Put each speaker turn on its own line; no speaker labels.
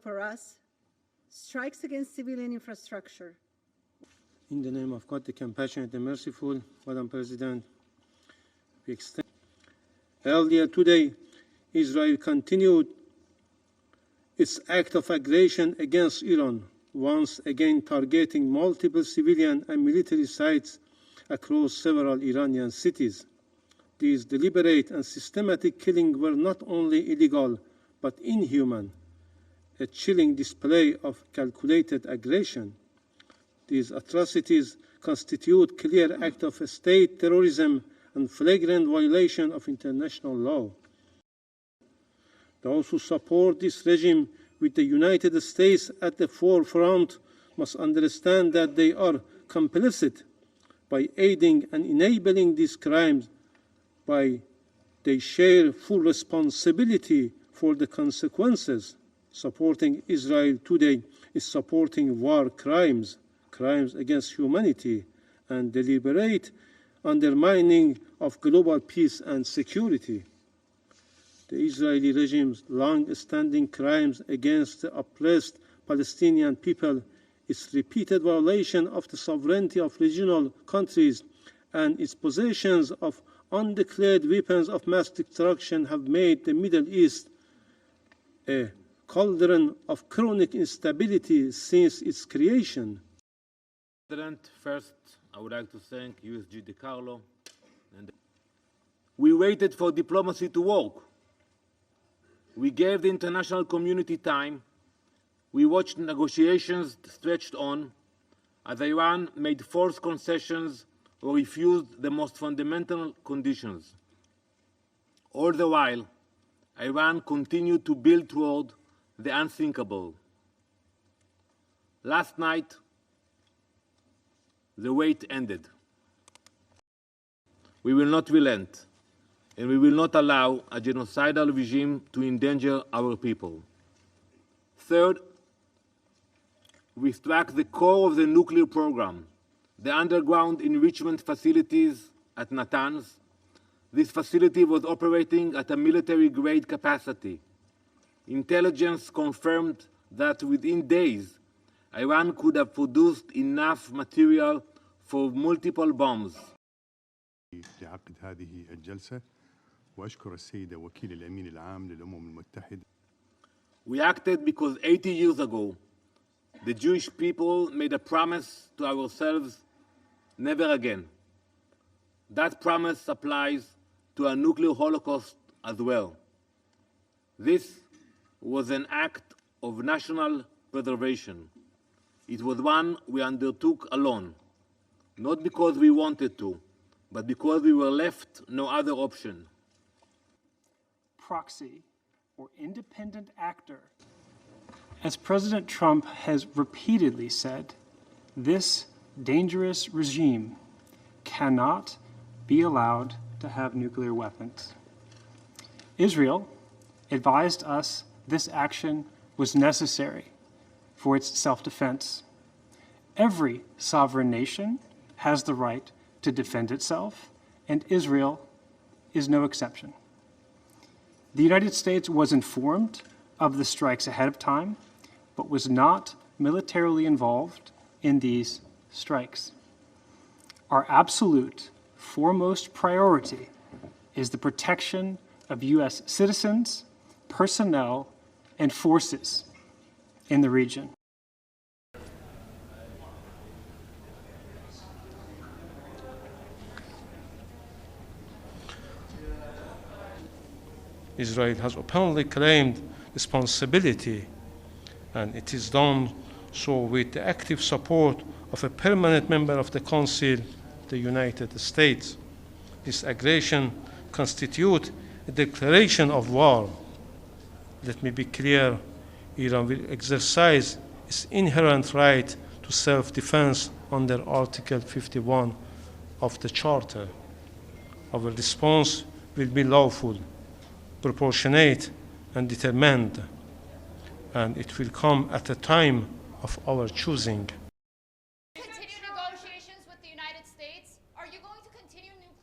for us, strikes against civilian infrastructure.
In the name of God, the compassionate and merciful, Madam President, we extend. Earlier today, Israel continued its act of aggression against Iran, once again targeting multiple civilian and military sites across several Iranian cities. These deliberate and systematic killings were not only illegal, but inhuman, a chilling display of calculated aggression. These atrocities constitute clear act of state terrorism and flagrant violation of international law. Those who support this regime with the United States at the forefront must understand that they are complicit by aiding and enabling these crimes, by they share full responsibility for the consequences. Supporting Israel today is supporting war crimes, crimes against humanity, and deliberate undermining of global peace and security. The Israeli regime's long-standing crimes against the oppressed Palestinian people, its repeated violation of the sovereignty of regional countries, and its possessions of undeclared weapons of mass destruction have made the Middle East a cauldron of chronic instability since its creation.
President, first, I would like to thank USG DiCarlo. We waited for diplomacy to work. We gave the international community time. We watched negotiations stretched on as Iran made forced concessions or refused the most fundamental conditions. All the while, Iran continued to build toward the unthinkable. Last night, the wait ended. We will not relent, and we will not allow a genocidal regime to endanger our people. Third, we struck the core of the nuclear program, the underground enrichment facilities at Natanz. This facility was operating at a military-grade capacity. Intelligence confirmed that within days, Iran could have produced enough material for multiple bombs.
لعقد هذه الجلسة وأشكر السيدة وكيل الأمين العام للأمم المتحدة.
We acted because 80 years ago, the Jewish people made a promise to ourselves, never again. That promise applies to a nuclear holocaust as well. This was an act of national preservation. It was one we undertook alone, not because we wanted to, but because we were left no other option.
Proxy or independent actor. As President Trump has repeatedly said, this dangerous regime cannot be allowed to have nuclear weapons. Israel advised us this action was necessary for its self-defense. Every sovereign nation has the right to defend itself, and Israel is no exception. The United States was informed of the strikes ahead of time, but was not militarily involved in these strikes. Our absolute foremost priority is the protection of U.S. citizens, personnel, and forces in the region.
Israel has openly claimed responsibility, and it is done so with the active support of a permanent member of the Council, the United States. This aggression constitutes a declaration of war. Let me be clear, Iran will exercise its inherent right to self-defense under Article 51 of the Charter. Our response will be lawful, proportionate, and determined, and it will come at a time of our choosing.